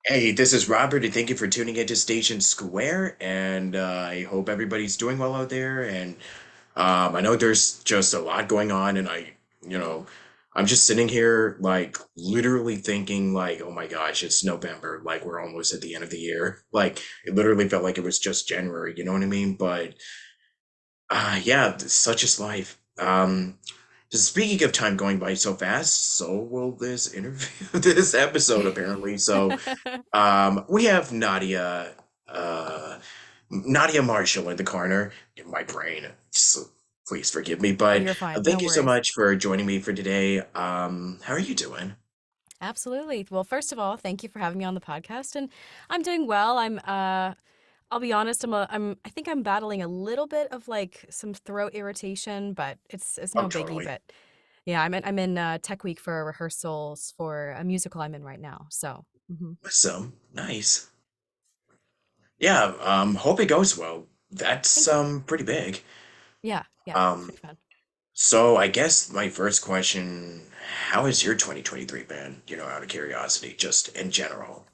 Hey, this is Robert, and thank you for tuning into Station Square. And I hope everybody's doing well out there. And I know there's just a lot going on, and you know, I'm just sitting here, like, literally thinking, like, oh my gosh, it's November. Like, we're almost at the end of the year. Like, it literally felt like it was just January. You know what I mean? But yeah, such is life. Speaking of time going by so fast, so will this interview, this episode apparently. So. We have uh, Nadia Marshall in the corner in my brain. So please forgive me, Oh, but you're fine. No thank you so worries. much for joining me for today. How are you doing? Absolutely. Well, first of all, thank you for having me on the podcast, and I'm doing well. I'll be honest, I think I'm battling a little bit of like some throat irritation, but it's Oh, no biggie. totally. But yeah, I'm in Tech Week for rehearsals for a musical I'm in right now. So, Awesome. Nice. Yeah, hope it goes well. That's thank you. pretty big. Yeah, yeah, it's Um, pretty fun. so I guess my first question, how has your 2023 been? Out of curiosity, just in general.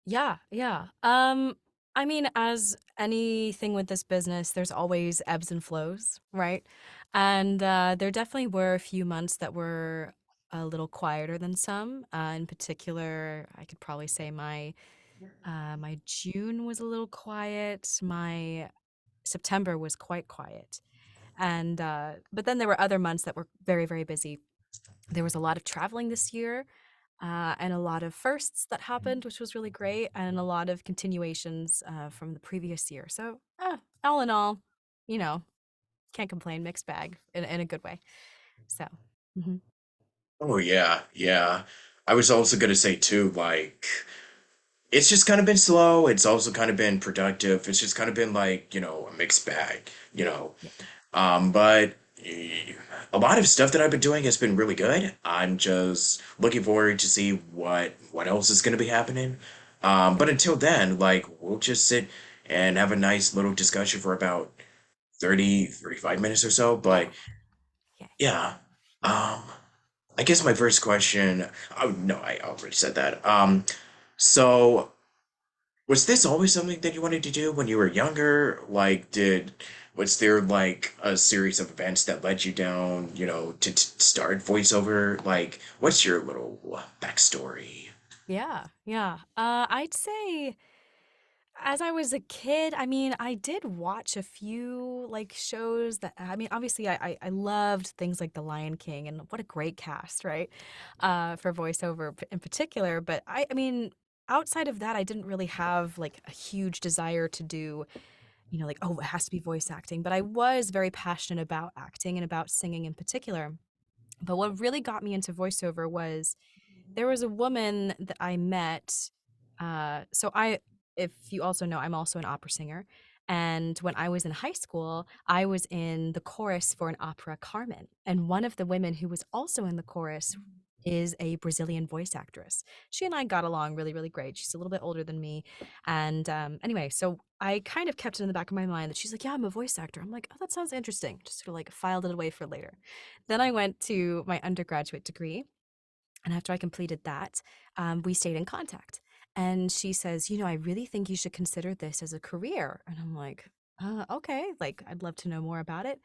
Yeah, yeah. I mean, as anything with this business, there's always ebbs and flows, right? And there definitely were a few months that were a little quieter than some. In particular, I could probably say my June was a little quiet. My September was quite quiet. And but then there were other months that were very, very busy. There was a lot of traveling this year, and a lot of firsts that happened, which was really great, and a lot of continuations from the previous year. So, all in all, you know, can't complain. Mixed bag in a good way. So, mhm. Oh yeah, yeah. I was also gonna say too, like it's just kind of been slow. It's also kind of been productive. It's just kind of been like, a mixed bag, you know. Yeah, But a lot of stuff that I've been doing has been really good. I'm just looking forward to see what else is gonna be happening. yeah, But until then, like we'll just sit and have a nice little discussion for about 35 minutes or so. yeah, But yeah. yeah. Um I guess my first question, oh no, I already said that. So was this always something that you wanted to do when you were younger? Like, was there like a series of events that led you down, to start voiceover? Like, what's your little backstory? Yeah, yeah. I'd say as I was a kid, I mean, I did watch a few like shows that I mean, obviously I loved things like The Lion King and what a great cast, right? For voiceover in particular. But I mean, outside of that, I didn't really have like a huge desire to do, like, oh, it has to be voice acting. But I was very passionate about acting and about singing in particular. But what really got me into voiceover was there was a woman that I met. If you also know, I'm also an opera singer. And when I was in high school, I was in the chorus for an opera, Carmen. And one of the women who was also in the chorus is a Brazilian voice actress. She and I got along really, really great. She's a little bit older than me. And anyway, so I kind of kept it in the back of my mind that she's like, yeah, I'm a voice actor. I'm like, oh, that sounds interesting. Just sort of like filed it away for later. Then I went to my undergraduate degree, and after I completed that, we stayed in contact. And she says, I really think you should consider this as a career. And I'm like, okay, like, I'd love to know more about it.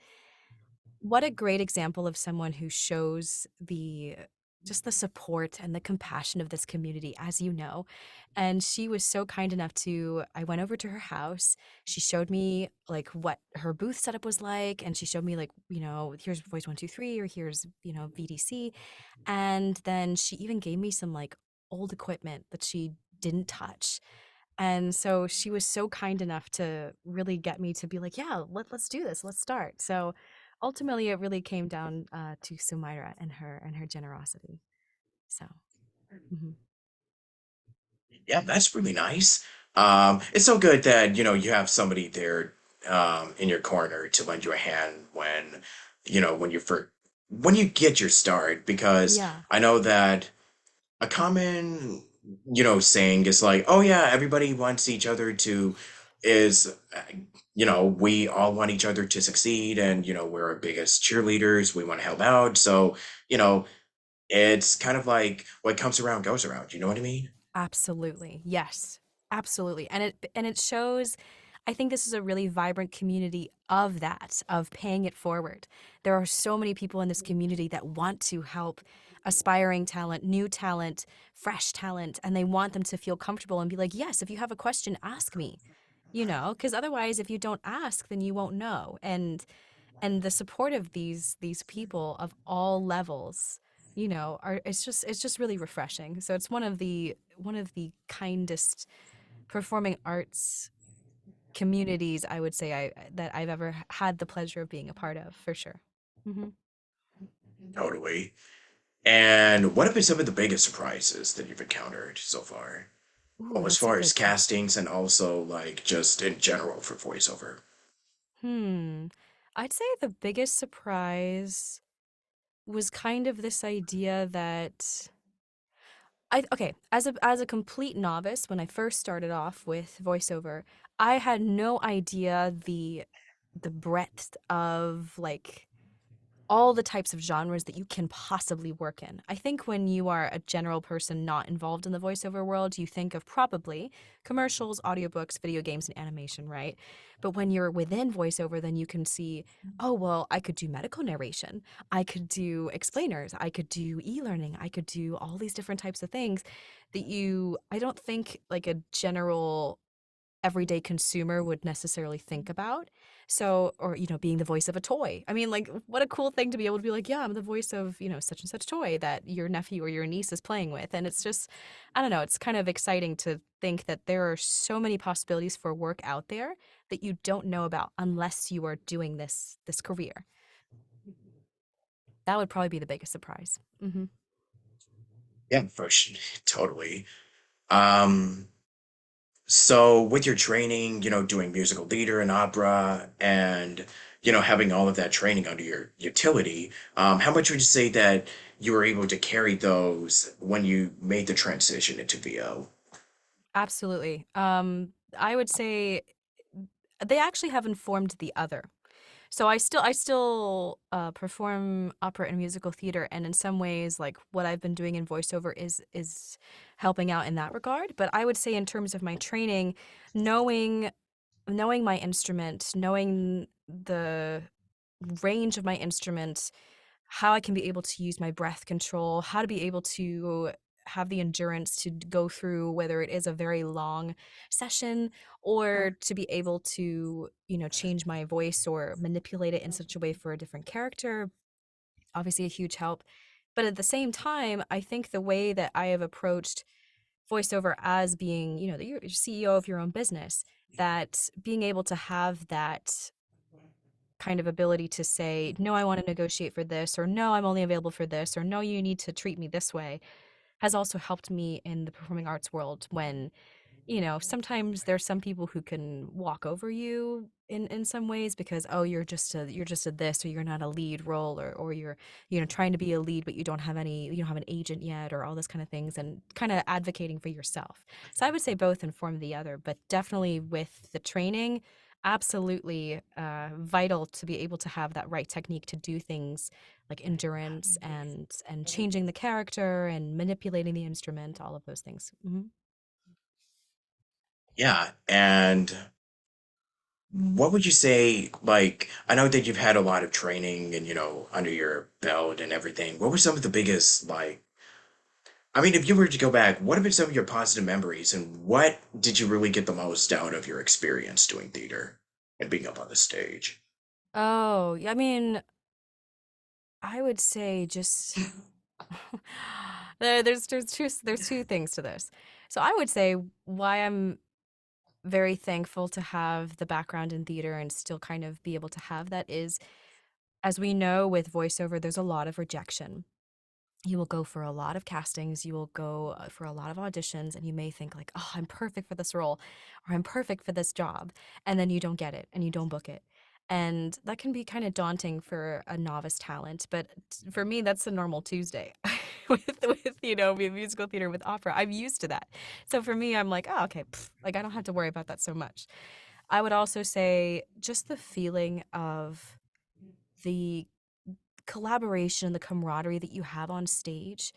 What a great example of someone who shows the just the support and the compassion of this community, as you know. And she was so kind enough to, I went over to her house. She showed me like what her booth setup was like. And she showed me like, here's voice 123, or here's, VDC. And then she even gave me some like old equipment that she didn't touch. And so she was so kind enough to really get me to be like, yeah, let's do this. Let's start. So ultimately, it really came down to Sumaira and her generosity. So, mhm. Yeah, that's really nice. It's so good that, you have somebody there in your corner to lend you a hand when you get your start, because Yeah, I know that a common, saying is like, oh yeah, everybody wants each other to is we all want each other to succeed, and we're our biggest cheerleaders. We want to help out. So, you know, it's kind of like what comes around goes around, you know what I mean? Absolutely. Yes. Absolutely. And it shows, I think this is a really vibrant community of that, of paying it forward. There are so many people in this community that want to help aspiring talent, new talent, fresh talent, and they want them to feel comfortable and be like, "Yes, if you have a question, ask me." Because otherwise if you don't ask, then you won't know. And the support of these people of all levels, are it's just really refreshing. So it's one of the kindest performing arts communities, I would say, that I've ever had the pleasure of being a part of, for sure. Hmm. Totally. And what have been some of the biggest surprises that you've encountered so far? Ooh, Well, as that's a far as good question. castings and also like just in general for voiceover. Hmm. I'd say the biggest surprise was kind of this idea that as a complete novice, when I first started off with voiceover, I had no idea the breadth of, like, all the types of genres that you can possibly work in. I think when you are a general person not involved in the voiceover world, you think of probably commercials, audiobooks, video games, and animation, right? But when you're within voiceover, then you can see, oh, well, I could do medical narration, I could do explainers, I could do e learning, I could do all these different types of things that I don't think like a general everyday consumer would necessarily think about. So, or, being the voice of a toy. I mean, like, what a cool thing to be able to be like, yeah, I'm the voice of, such and such toy that your nephew or your niece is playing with. And it's just, I don't know, it's kind of exciting to think that there are so many possibilities for work out there that you don't know about unless you are doing this career. That would probably be the biggest surprise. Hmm. Yeah, for sure. Totally. Um, so with your training, doing musical theater and opera and, having all of that training under your utility, how much would you say that you were able to carry those when you made the transition into VO? Absolutely. I would say they actually have informed the other. So I still perform opera and musical theater, and in some ways, like, what I've been doing in voiceover is helping out in that regard. But I would say in terms of my training, knowing knowing my instrument, knowing the range of my instrument, how I can be able to use my breath control, how to be able to have the endurance to go through whether it is a very long session, or to be able to, change my voice or manipulate it in such a way for a different character. Obviously, a huge help. But at the same time, I think the way that I have approached voiceover as being, the CEO of your own business, that being able to have that kind of ability to say, no, I want to negotiate for this, or no, I'm only available for this, or no, you need to treat me this way, has also helped me in the performing arts world when, sometimes there's some people who can walk over you in some ways because, oh, you're just a this, or you're not a lead role, or you're, trying to be a lead, but you don't have an agent yet, or all this kind of things, and kind of advocating for yourself. So I would say both inform the other, but definitely with the training, absolutely vital to be able to have that right technique to do things like endurance and changing the character and manipulating the instrument, all of those things. Hmm. Yeah, and what would you say, like, I know that you've had a lot of training and, under your belt and everything. What were some of the biggest, like, I mean, if you were to go back, what have been some of your positive memories and what did you really get the most out of your experience doing theater and being up on the stage? Oh, yeah, I mean, I would say just there's two things to this. So I would say why I'm very thankful to have the background in theater and still kind of be able to have that is, as we know with voiceover, there's a lot of rejection. You will go for a lot of castings, you will go for a lot of auditions, and you may think like, "Oh, I'm perfect for this role," or "I'm perfect for this job," and then you don't get it and you don't book it. And that can be kind of daunting for a novice talent, but for me, that's a normal Tuesday with musical theater, with opera. I'm used to that. So for me, I'm like, "Oh, okay, pff, like I don't have to worry about that so much." I would also say just the feeling of the collaboration, the camaraderie that you have on stage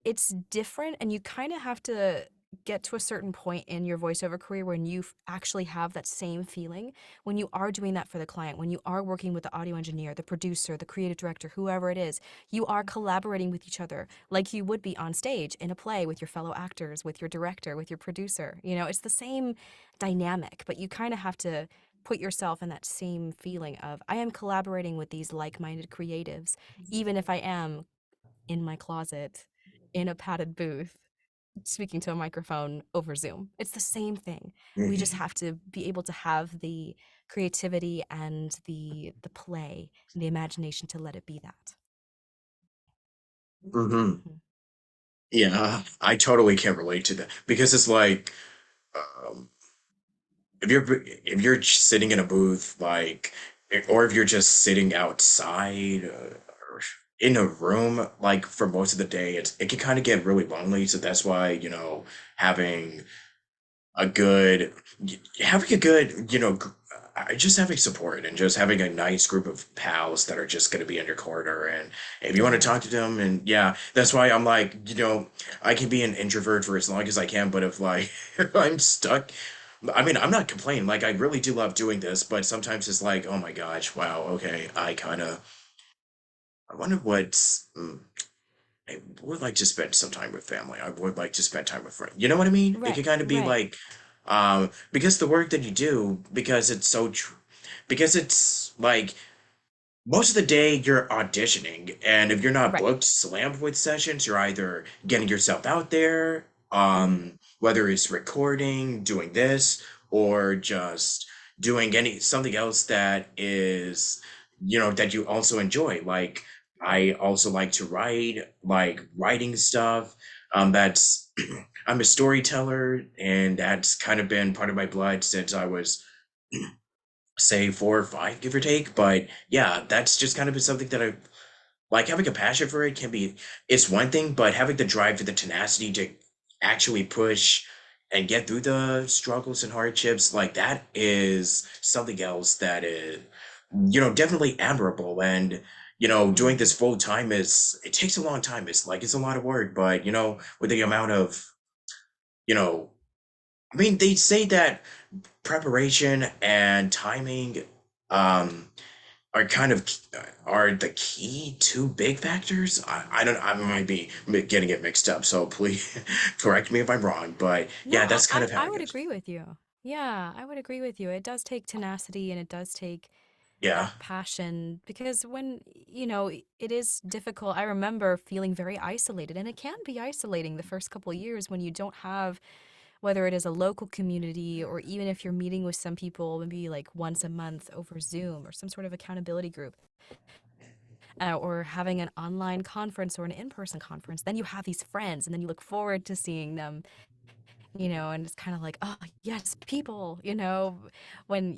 it's different, and you kind of have to get to a certain point in your voiceover career when you actually have that same feeling when you are doing that for the client, when you are working with the audio engineer, the producer, the creative director, whoever it is. You are collaborating with each other like you would be on stage in a play with your fellow actors, with your director, with your producer. You know, it's the same dynamic, but you kind of have to put yourself in that same feeling of I am collaborating with these like-minded creatives, even if I am in my closet in a padded booth speaking to a microphone over Zoom. It's the same thing. We just Hmm. have to be able to have the creativity and the play and the imagination to let it be that. Hmm. Mhm. Yeah, I totally can relate to that because it's like, um, if you're sitting in a booth, like, or if you're just sitting outside, or in a room, like for most of the day, it can kind of get really lonely. So that's why, having a good having a good just having support and just having a nice group of pals that are just going to be in your corner, and if you want to Yeah. talk to them, and yeah, that's why I'm like, I can be an introvert for as long as I can, but if like if I'm stuck, I mean, I'm not complaining, like I really do love doing this, but sometimes it's like, oh my gosh, wow, okay, I wonder I would like to spend some time with family. I would like to spend time with friends. You know what I mean? It Right. could kind of be Right. like, because the work that you do, because it's so because it's like most of the day you're auditioning, and if you're not Right. booked slammed with sessions, you're either getting yourself out there, Hmm. whether it's recording, doing this, or just doing any something else that is, that you also enjoy. Like I also like to write, like writing stuff. That's I'm a storyteller, and that's kind of been part of my blood since I was, say, 4 or 5, give or take. But yeah, that's just kind of been something that I like. Having a passion for it can be, it's one thing, but having the drive and the tenacity to actually push and get through the struggles and hardships, like that is something else that is, definitely admirable. And, doing this Hmm. full time it takes a long time. It's a lot of work, but, with the amount of, you know, I mean, they say that preparation and timing, um, are kind of are the key two big factors. I don't, I might be getting it mixed up, so please correct me if I'm wrong. But No, yeah, I, that's kind I of how I it would goes. agree with you. Yeah, I would agree with you. It does take tenacity and it does take Yeah. that passion because when, it is difficult. I remember feeling very isolated, and it can be isolating the first couple of years when you don't have, whether it is a local community or even if you're meeting with some people maybe like once a month over Zoom or some sort of accountability group, or having an online conference or an in-person conference, then you have these friends and then you look forward to seeing them, and it's kind of like, oh, yes, people, when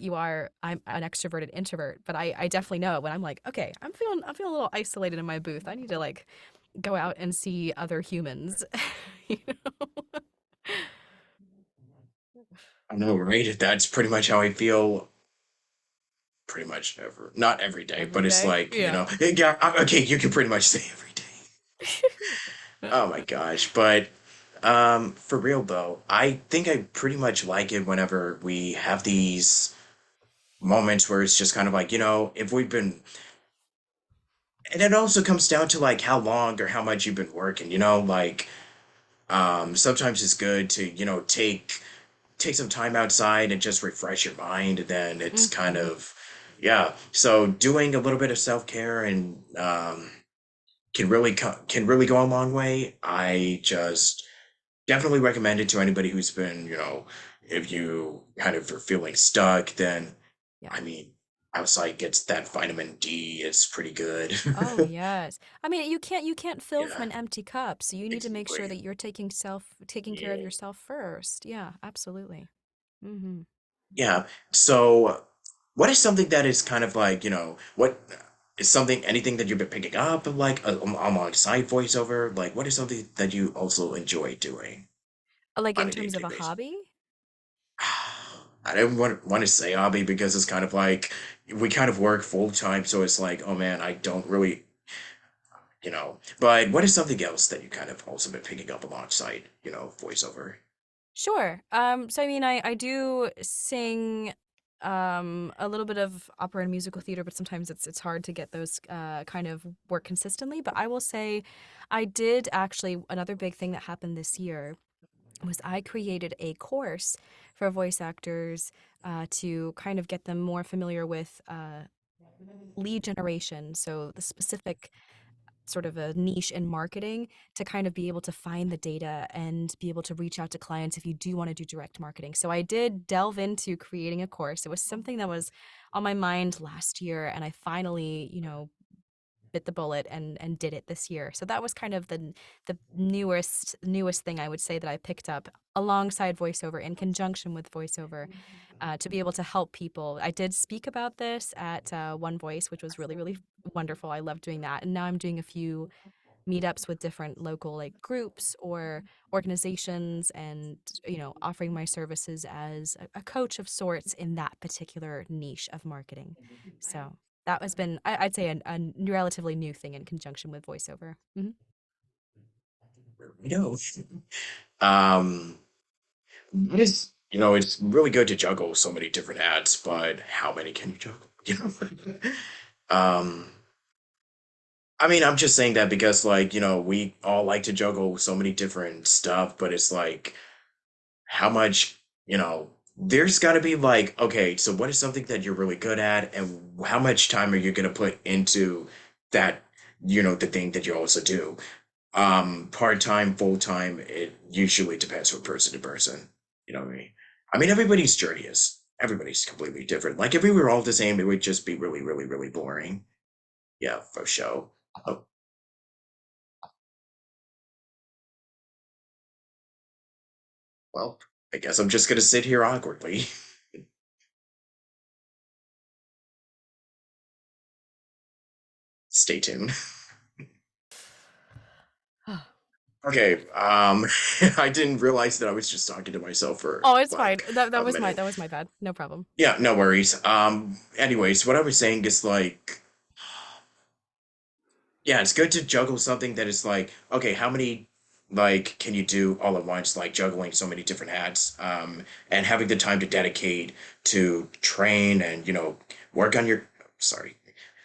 I'm an extroverted introvert, but I definitely know when I'm like, okay, I'm feeling a little isolated in my booth. I need to like go out and see other humans, you know, I know, right? That's pretty much how I feel pretty much not every day, every but it's day. like, Yeah. yeah, okay, you can pretty much say every day. Oh my gosh. But for real though, I think I pretty much like it whenever we have these moments where it's just kind of like, if we've been, and it also comes down to like how long or how much you've been working, like sometimes it's good to, take some time outside and just refresh your mind. And then it's kind Hmm. of, yeah. So doing a little bit of self-care and can really go a long way. I just definitely recommend it to anybody who's been, if you kind of are feeling stuck, then Yeah. I mean, outside gets that vitamin D. It's pretty good. Oh, yes. I mean, you can't fill from Yeah, an empty cup, so you need to make sure exactly. that you're taking care of Yeah. yourself first. Yeah, absolutely. Hmm. Yeah. So, what is something that is kind of like, what is something, anything that you've been picking up, like alongside voiceover? Like, what is something that you also enjoy doing Like on in a terms of day-to-day a basis? hobby? I don't want to say hobby because it's kind of like we kind of work full time, so it's like, oh man, I don't really. But what is something else that you kind of also been picking up alongside, voiceover? Sure. So I mean, I do sing a little bit of opera and musical theater, but sometimes it's hard to get those kind of work consistently. But I will say, I did actually another big thing that happened this year was I created a course for voice actors to kind of get them more familiar with lead generation. So the specific sort of a niche in marketing to kind of be able to find the data and be able to reach out to clients if you do want to do direct marketing. So I did delve into creating a course. It was something that was on my mind last year and I finally, bit the bullet and did it this year. So that was kind of the newest thing I would say that I picked up alongside voiceover in conjunction with voiceover to be able to help people. I did speak about this at One Voice, which was really really wonderful. I love doing that, and now I'm doing a few meetups with different local like groups or organizations and offering my services as a coach of sorts in that particular niche of marketing. So that has been I'd say relatively new thing in conjunction with voiceover. You know, um, it's really good to juggle so many different hats, but how many can you juggle? Um, I mean, I'm just saying that because, like, we all like to juggle so many different stuff, but it's like, how much, there's got to be like, okay, so what is something that you're really good at, and how much time are you going to put into that, the thing that you also do? Part-time, full-time, it usually depends from person to person. You know what I mean? I mean, everybody's completely different. Like, if we were all the same, it would just be really, really, really boring. Yeah, for sure. Oh, well, I guess I'm just gonna sit here awkwardly. Stay tuned. Okay, I didn't realize that I was just talking to myself for Oh, it's fine. like That a that minute. was my bad. No problem. Yeah, no worries. Anyways, what I was saying is like, yeah, it's good to juggle something that is like, okay, how many like can you do all at once, like juggling so many different hats, and having the time to dedicate to train and, work on your, sorry,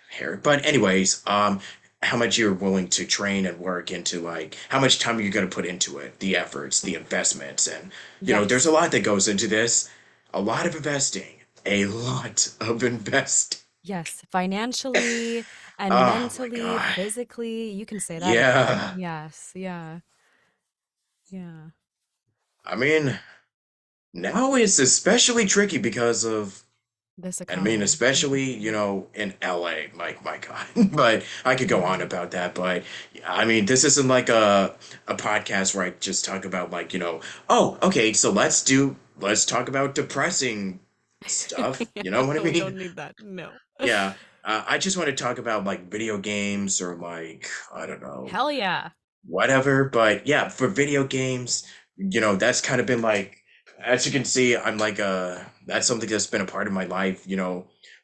hair. But anyways, how much you're willing to train and work into, like how much time are you going to put into it, the efforts, the investments, and there's a Yes. lot that goes into this, a lot of investing, a lot of invest. Yes, financially and Oh my mentally, God. physically, you can say that again. Yeah. Yes, yeah, yeah. I mean, now it's especially tricky because of, This I mean, economy. especially, in LA, my God. But I could go on Yeah. about that. But I mean, this isn't like a podcast where I just talk about like, oh, okay, so let's talk about depressing stuff. Yeah, You know what I no, we mean? don't need that. No. Yeah. I just want to talk about like video games or like, I don't know, Hell yeah. whatever. But yeah, for video games, that's kind of been like, as you can see, I'm like that's something that's been a part of my life,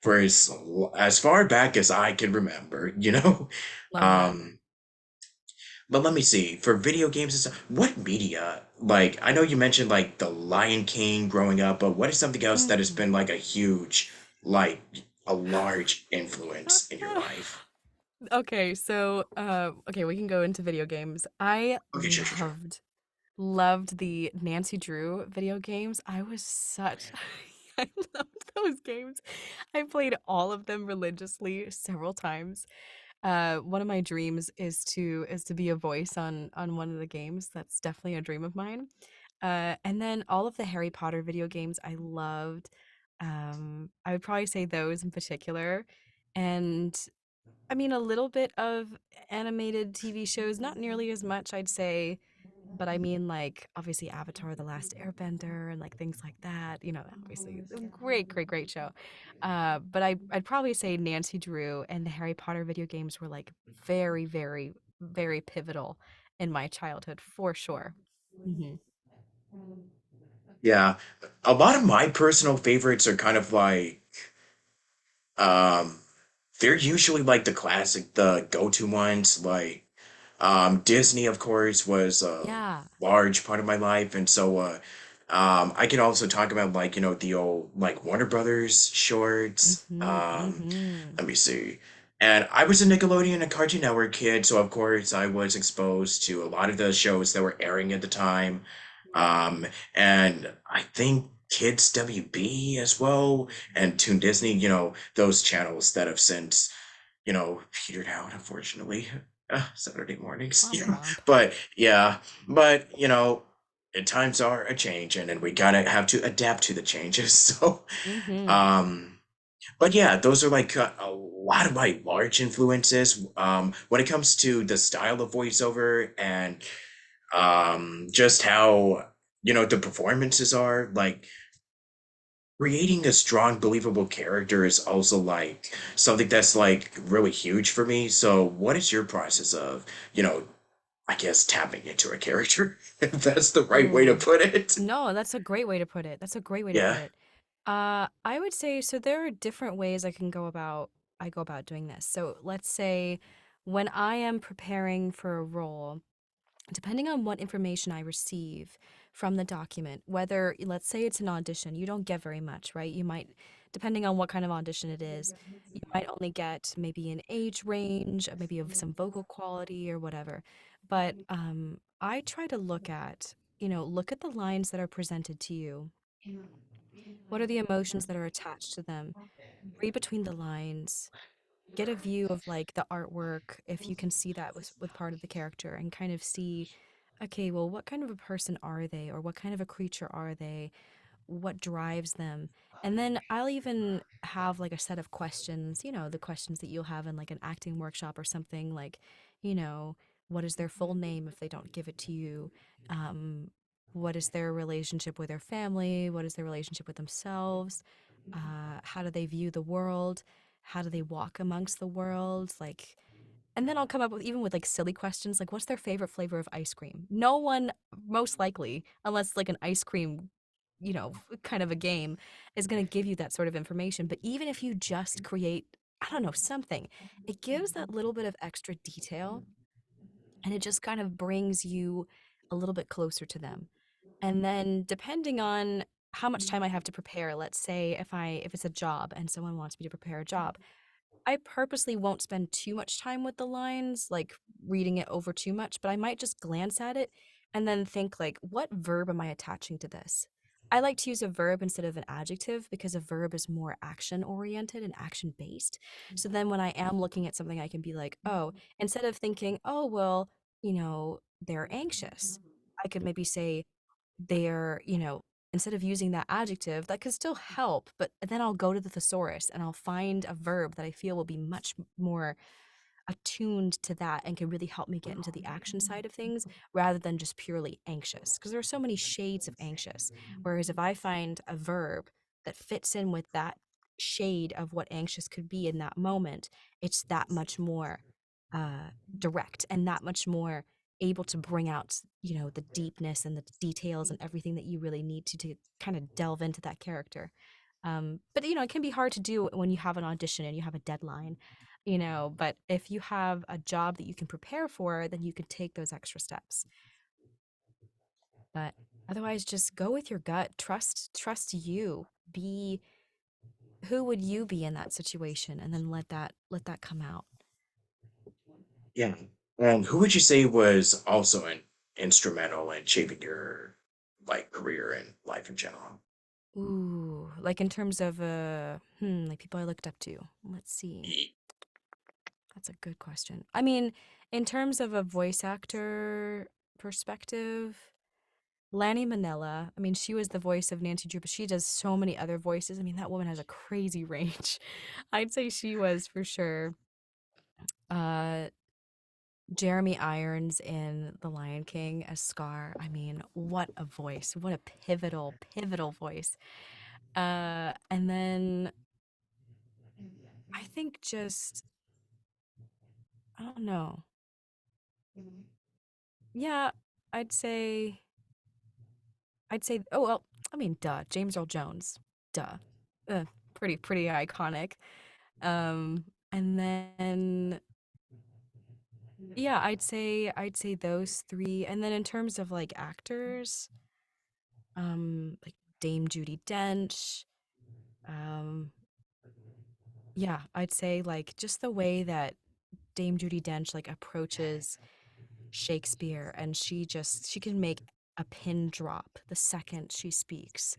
for as far back as I can remember. Love that. Um, but let me see, for video games and stuff, what media? Like, I know you mentioned like The Lion King growing up, but what is something else that has been Mhm. like a huge, like a large influence in your life? Okay, so okay, we can go into video games. I Okay, sure, sure, sure. loved the Nancy Drew video games. I was such I loved those games. I played all of them religiously several times. One of my dreams is to be a voice on one of the games. That's definitely a dream of mine. And then all of the Harry Potter video games I loved. I would probably say those in particular. And I mean, a little bit of animated TV shows, not nearly as much, I'd say, but I mean, like, obviously Avatar: The Last Airbender and, like, things like that, obviously a great, great, great show. But I'd probably say Nancy Drew and the Harry Potter video games were, like, very, very, very pivotal in my childhood for sure. Mhm. Yeah, a lot of my personal favorites are kind of like, um they're usually like the classic, the go-to ones. Like Disney, of course, was a Yeah. large part of my life, and so I can also talk about like the old like Warner Brothers shorts. Mhm. Mhm. Let me see. And I was a Nickelodeon and Cartoon Network kid, so of course I was exposed to a lot of the shows that were airing at the time. Um, and I think Kids WB as well, and Toon Disney, those channels that have since, petered out, unfortunately. Saturday mornings, Womp womp. But yeah, but times are a change, and we gotta have to adapt to the changes. So, Mhm. um, but yeah, those are like a lot of my large influences. When it comes to the style of voiceover and just how the performances are, like creating a strong, believable character is also like something that's like really huge for me. So, what is your process of, I guess tapping into a character, if that's the right way to Ooh. put it? No, that's a great way to put it. That's a great way to put Yeah. it. I would say so there are different ways I go about doing this. So let's say when I am preparing for a role, depending on what information I receive from the document, whether let's say it's an audition, you don't get very much, right? You might, depending on what kind of audition it is, you might only get maybe an age range, maybe of some vocal quality or whatever. But I try to look at the lines that are presented to you. What are the emotions that are attached to them? Read between the lines, get a view of like the artwork if you can see that with part of the character and kind of see, okay, well, what kind of a person are they, or what kind of a creature are they, what drives them. And then I'll even have like a set of questions, the questions that you'll have in like an acting workshop or something, like, you know what is their full name if they don't give it to you, what is their relationship with their family, what is their relationship with themselves, how do they view the world, how do they walk amongst the world, like. And then I'll come up with even with like silly questions like what's their favorite flavor of ice cream? No one, most likely, unless like an ice cream, kind of a game, is going to give you that sort of information. But even if you just create, I don't know, something, it gives that little bit of extra detail, and it just kind of brings you a little bit closer to them. And then depending on how much time I have to prepare, let's say if it's a job and someone wants me to prepare a job, I purposely won't spend too much time with the lines, like reading it over too much, but I might just glance at it and then think like, what verb am I attaching to this? I like to use a verb instead of an adjective because a verb is more action oriented and action based. So then when I am looking at something, I can be like, oh, instead of thinking, oh, well, they're anxious, I could maybe say they're, instead of using that adjective, that could still help, but then I'll go to the thesaurus and I'll find a verb that I feel will be much more attuned to that and can really help me get into the action side of things rather than just purely anxious. Because there are so many shades of anxious. Whereas if I find a verb that fits in with that shade of what anxious could be in that moment, it's that much more uh, direct and that much more able to bring out, the deepness and the details and everything that you really need to kind of delve into that character. But it can be hard to do when you have an audition and you have a deadline, but if you have a job that you can prepare for, then you can take those extra steps. But otherwise, just go with your gut. Trust you. Be who would you be in that situation, and then let that come out. Yeah. And who would you say was also instrumental in shaping your like career and life in general? Ooh, like in terms of like people I looked up to. Let's see. Ye- That's a good question. I mean, in terms of a voice actor perspective, Lanny Manella, I mean, she was the voice of Nancy Drew, but she does so many other voices. I mean, that woman has a crazy range. I'd say she was for sure. Uh, Jeremy Irons in The Lion King as Scar. I mean, what a voice. What a pivotal voice. And then I think just, I don't know. Yeah, I'd say oh well, I mean, duh, James Earl Jones. Duh. Pretty iconic. And then yeah, I'd say those 3. And then in terms of like actors, like Dame Judi Dench, um yeah, I'd say like just the way that Dame Judi Dench like approaches Shakespeare, and she can make a pin drop the second she speaks,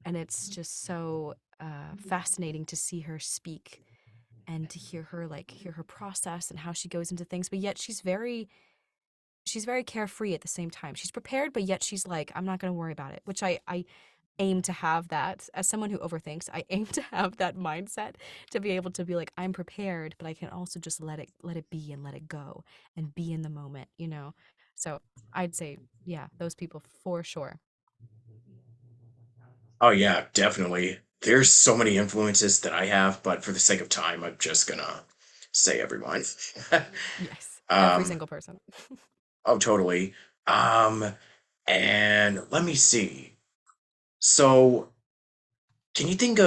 and it's just so fascinating to see her speak and to hear her process and how she goes into things, but yet she's very carefree at the same time. She's prepared, but yet she's like, I'm not going to worry about it, which I aim to have that as someone who overthinks. I aim to have that mindset to be able to be like, I'm prepared, but I can also just let it be and let it go and be in the moment, you know? So I'd say, yeah, those people for sure. Oh yeah, definitely. There's so many influences that I have, but for the sake of time, I'm just gonna say everyone. Yes. Every Um, single person. oh, totally. Um, and let me see. So, can you think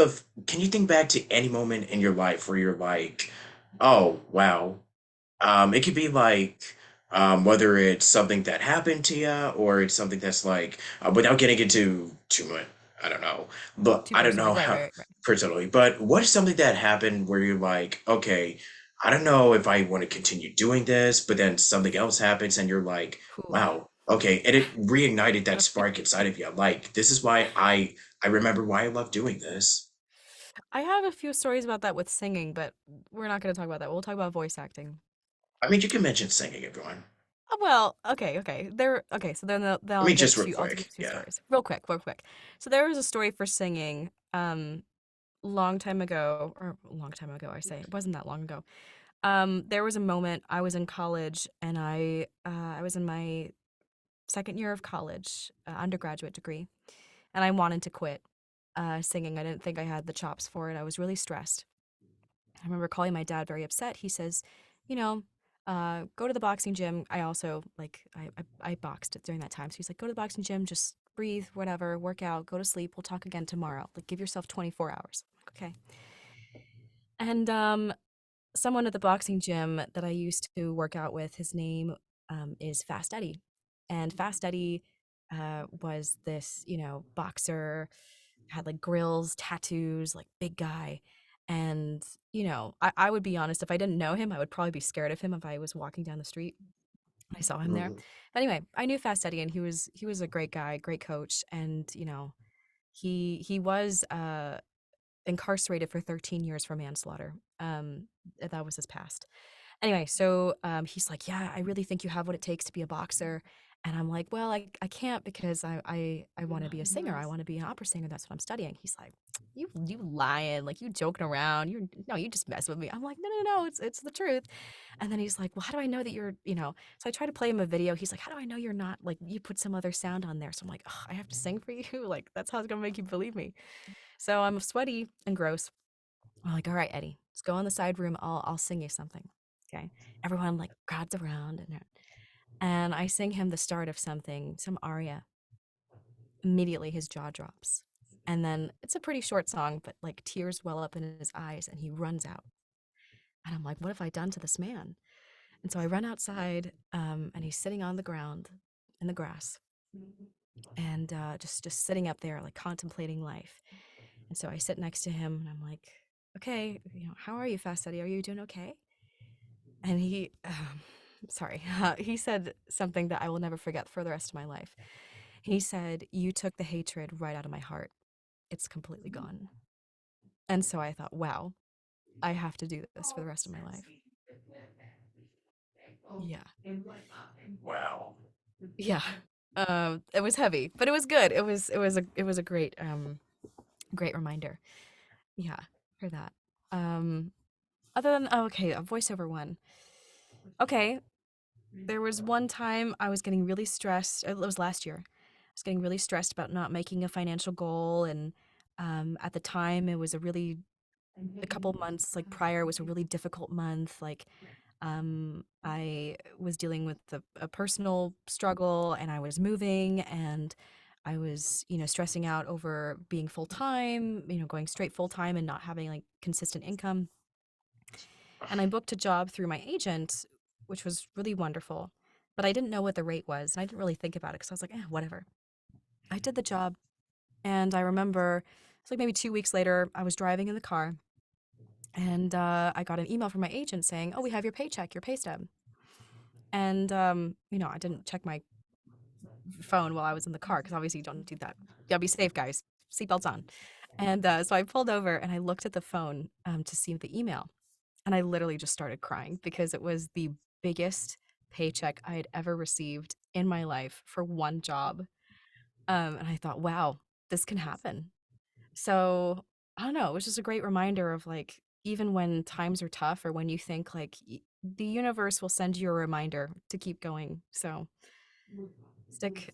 back to any moment in your life where you're like, oh, wow, it could be like whether it's something that happened to you or it's something that's like without getting into too much. I don't know, but Too I don't know personal. Right, how right, right, personally. But what is something that happened where you're like, okay, I don't know if I want to continue doing this, but then something else happens and you're like, right. wow, okay, and it reignited that spark inside of you. Like this is why I remember why I love doing this. I have a few stories about that with singing, but we're not going to talk about that. We'll talk about voice acting. I mean, you can mention singing if you want. Well, okay, okay. Okay, so then I I'll mean, give just real I'll give quick, two yeah. stories. Real quick, real quick. So there was a story for singing long time ago, or long time ago I say. It wasn't that long ago. There was a moment I was in college, and I was in my second year of college, undergraduate degree, and I wanted to quit singing. I didn't think I had the chops for it. I was really stressed. I remember calling my dad very upset. He says, you know, go to the boxing gym. I also like I boxed during that time. So he's like, go to the boxing gym, just breathe, whatever, work out, go to sleep. We'll talk again tomorrow. Like give yourself 24 hours. Okay. And someone at the boxing gym that I used to work out with, his name is Fast Eddie. And Fast Eddie was this, boxer, had like grills, tattoos, like big guy. And, I would be honest, if I didn't know him, I would probably be scared of him if I was walking down the street. I saw him there. Mhm. But anyway, I knew Fast Eddie, and he was a great guy, great coach. And, he was incarcerated for 13 years for manslaughter. That was his past. Anyway, so he's like, "Yeah, I really think you have what it takes to be a boxer." And I'm like, "Well, I can't because I want to be a singer. I want to be an opera singer. That's what I'm studying." He's like, "You lying? Like you joking around? You no, you just mess with me." I'm like, "No, no, no, it's the truth." And then he's like, "Well, how do I know that you're?" So I try to play him a video. He's like, "How do I know you're not like you put some other sound on there?" So I'm like, "Ugh, I have to sing for you. Like that's how it's gonna make you believe me." So I'm sweaty and gross. I'm like, "All right, Eddie, let's go in the side room. I'll sing you something." Okay. Everyone like crowds around, and I sing him the start of something, some aria. Immediately his jaw drops. And then it's a pretty short song, but like tears well up in his eyes and he runs out. And I'm like, what have I done to this man? And so I run outside, and he's sitting on the ground in the grass, and just sitting up there like contemplating life. And so I sit next to him and I'm like, okay, how are you, Fast Eddie? Are you doing okay? And sorry, he said something that I will never forget for the rest of my life. He said, "You took the hatred right out of my heart. It's completely gone." And so I thought, wow, I have to do this for the rest of my life. Yeah. Wow. Yeah. It was heavy, but it was good. It was a great great reminder. Yeah, for that. Um, other than okay, a voiceover one. Okay, there was one time I was getting really stressed. It was last year. I was getting really stressed about not making a financial goal, and at the time, it was a couple months like prior was a really difficult month. Like, I was dealing with a personal struggle, and I was moving, and I was stressing out over being full time, going straight full time and not having like consistent income. And I booked a job through my agent, which was really wonderful. But I didn't know what the rate was. And I didn't really think about it because I was like, whatever. I did the job. And I remember it's like maybe 2 weeks later, I was driving in the car and I got an email from my agent saying, "Oh, we have your paycheck, your pay stub." And, I didn't check my phone while I was in the car because obviously you don't do that. You gotta be safe, guys. Seatbelts on. And so I pulled over and I looked at the phone to see the email. And I literally just started crying because it was the biggest paycheck I had ever received in my life for one job. And I thought, wow, this can happen. So I don't know. It was just a great reminder of like, even when times are tough or when you think like the universe will send you a reminder to keep going. So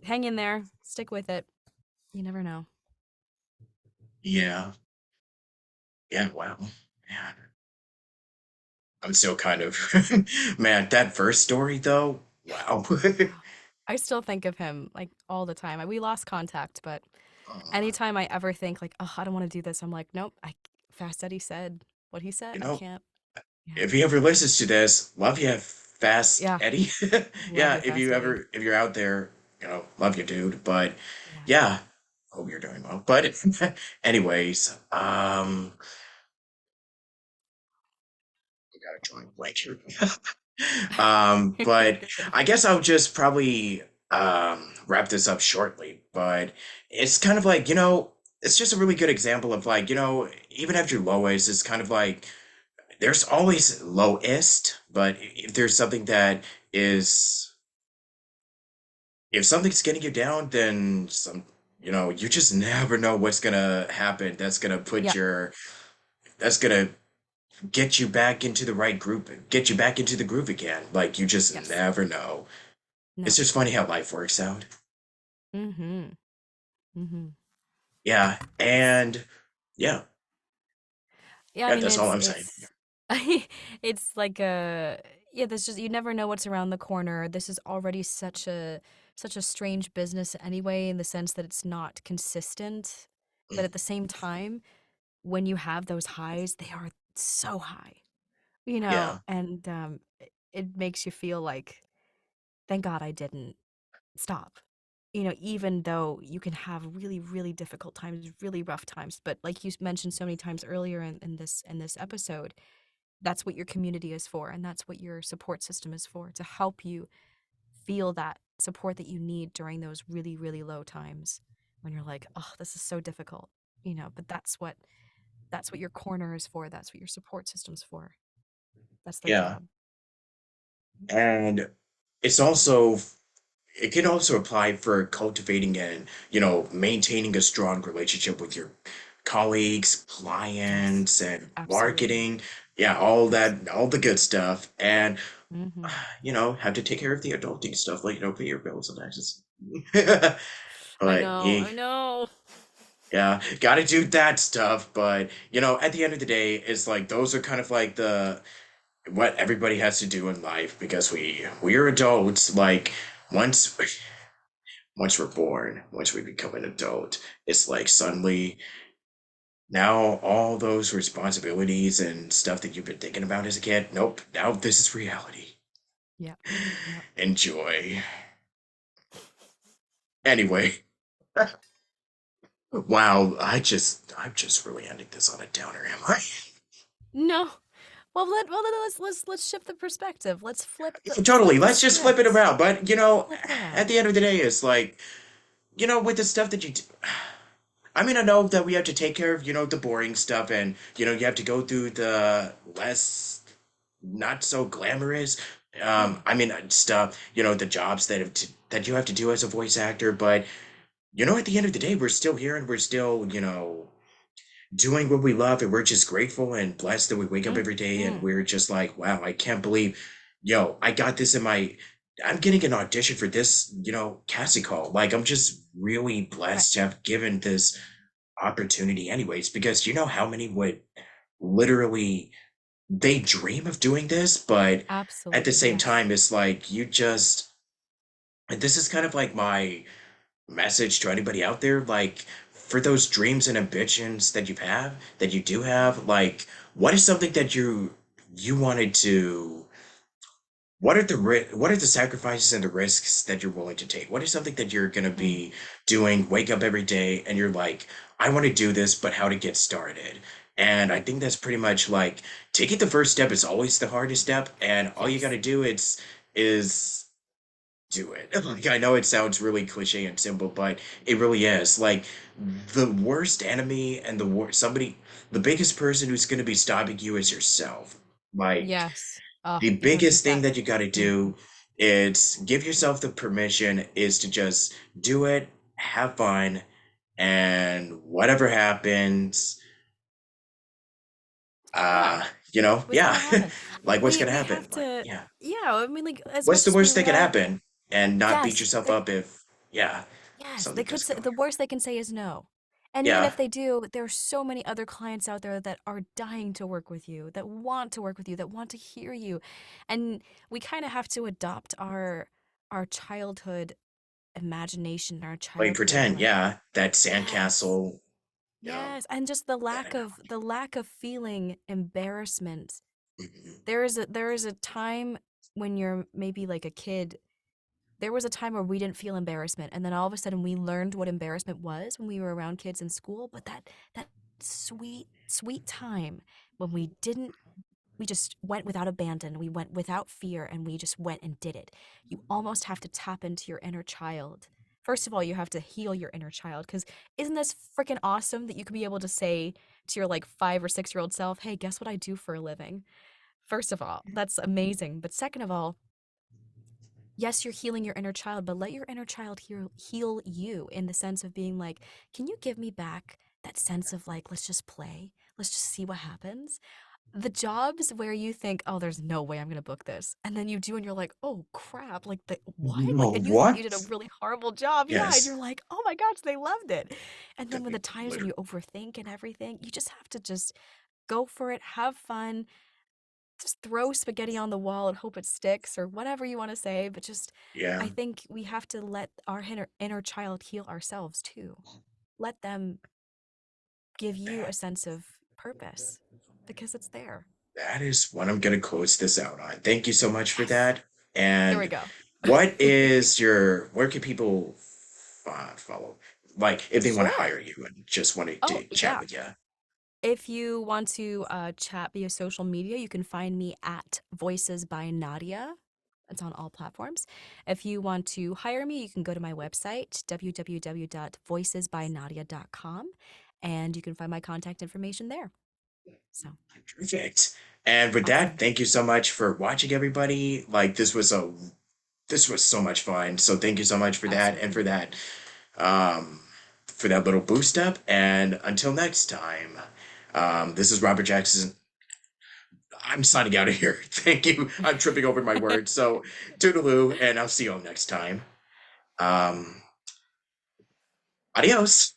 hang in there, stick with it. You never know. Yeah. Yeah. Wow. Man, I'm still kind of, man, that first story though. Wow. Wow. I still think of him like all the time. We lost contact, but Uh, anytime I ever think like, oh, I don't want to do this, I'm like, nope. Fast Eddie said what he said. you I know, can't. Yeah, if he ever listens to this, love you, Fast yeah. Eddie. Love Yeah, you, Fast Eddie. if you're out there, love you, dude. But Yeah. yeah, hope you're doing well. But anyways, I got a drawing blank here. But I guess I'll just probably wrap this up shortly. But it's kind of like, it's just a really good example of like, even after lowest, it's kind of like there's always lowest, but if there's something that is if something's getting you down, then you just never know what's gonna happen. Yeah. That's gonna get you back into the right group, get you back into the groove again. Like you just Yes. never know. It's No. just funny how life works out. Mm-hmm. Mm-hmm. Yeah, It's and yeah, yeah, I yeah, mean that's all I'm saying. it's it's like a yeah, there's just you never know what's around the corner. This is already such a strange business anyway in the sense that it's not consistent, but at the same time, when you have those highs, they are so high, Yeah, and it makes you feel like thank God I didn't stop. Even though you can have really, really difficult times, really rough times, but like you mentioned so many times earlier in this episode, that's what your community is for, and that's what your support system is for, to help you feel that support that you need during those really, really low times when you're like, oh, this is so difficult. But that's what your corner is for. That's what your support system's for. That's their yeah, job. and it's also it can also apply for cultivating and maintaining a strong relationship with your colleagues, Yes, clients, and absolutely. marketing. Yeah, all Yes. that, all the good stuff, and Mm-hmm. have to take care of the adulting stuff, like pay your bills and taxes. I But know. yeah, I know. yeah, gotta do that stuff. But at the end of the day, it's like those are kind of like the what everybody has to do in life because we are adults. Like once once we're born, once we become an adult, it's like suddenly now all those responsibilities and stuff that you've been thinking about as a kid, nope, now this is reality. Yep. Yep. Enjoy. Anyway, wow, I'm just really ending this on a downer, am I? No. Well, let's shift the perspective. Let's Totally. flip the Let's just flip it script. around. But Flip it at around. the end of the day, it's like with the stuff that you I mean, I know that we have to take care of, the boring stuff and, you have to go through the less, not so glamorous, Yeah. I mean, stuff, the jobs that you have to do as a voice actor. But, at the end of the day, we're still here and we're still, doing what we love. And we're just grateful and blessed that we wake up every day and Mm-hmm. we're just like, wow, I can't believe, I got this I'm getting an audition for this, casting call. Like, I'm just really Right. blessed to have given this opportunity anyways, because you know how many would literally they dream of doing this, but at the Absolutely. same Yes. time it's like and this is kind of like my message to anybody out there, like for those dreams and ambitions that you do have, like what is something that you you wanted to what are the sacrifices and the risks that you're willing to take? What is something that you're going to Mm, be doing, wake up every day and you're like, I want to do this, but how to get started? And I think that's pretty much like taking the first step is always the hardest step, and all you got to yes. do is do it. Like I know it sounds really cliche and simple, but it really is. Like the worst enemy and the biggest person who's going to be stopping you is yourself. Like Yes. Oh, the you gotta biggest beat thing that. that you got to do is give yourself the permission is to just do it, have fun, and whatever happens, Yeah. uh, What's yeah, gonna happen? like what's gonna We happen? have Like, to, yeah, yeah, I mean, like, as what's much the as we worst that could love, happen? And not beat yes, yourself they, up if, yeah, yes, they something could doesn't say, go the your worst they can say is no. And even yeah, if they do, there are so many other clients out there that are dying to work with you, that want to work with you, that want to hear you. And we kind of have to adopt our childhood imagination, our like childhood, pretend, like, yeah, that yes, sandcastle, yes, and just the that lack of analogy. feeling embarrassment. Mhm. There is a time when you're maybe like a kid. There was a time where we didn't feel embarrassment, and then all of a sudden we learned what embarrassment was when we were around kids in school. But that sweet, sweet time when we just went without abandon, we went without fear, and we just went and did it. You almost have to tap into your inner child. First of all, you have to heal your inner child, because isn't this freaking awesome that you could be able to say to your like 5 or 6 year old self, "Hey, guess what I do for a living?" First of all, that's amazing. But second of all, yes, you're healing your inner child, but let your inner child heal you in the sense of being like, can you give me back that sense of like, let's just play, let's just see what happens? The jobs where you think, oh, there's no way I'm gonna book this, and then you do, and you're like, oh crap, like the what? Like, No, and you thought you what? did a really horrible job, yeah, and you're Yes, like, oh my gosh, they loved it. And then that when the we times when literally, you overthink and everything, you just have to just go for it, have fun, just throw spaghetti on the wall and hope it sticks or whatever you want to say, but just yeah, I think we have to let our inner child heal ourselves too. Let them give you a that. sense of purpose because it's there. That is what I'm gonna close this out on. Thank you so much for Yes. that. There we And go. where can people follow? Like, if they want to Sure. hire you and just wanted Oh, to chat yeah. with you. If you want to chat via social media, you can find me at Voices by Nadia. It's on all platforms. If you want to hire me, you can go to my website, www.voicesbynadia.com, and you can find my contact information there. So Perfect. And with that, awesome. thank you so much for watching, everybody. Like, this was so much fun. So thank you so much for that and Absolutely. um for that little boost up. And until next time, this is Robert Jackson. I'm signing out of here. Thank you. I'm tripping over my words. So, toodaloo, and I'll see you all next time. Um, adios.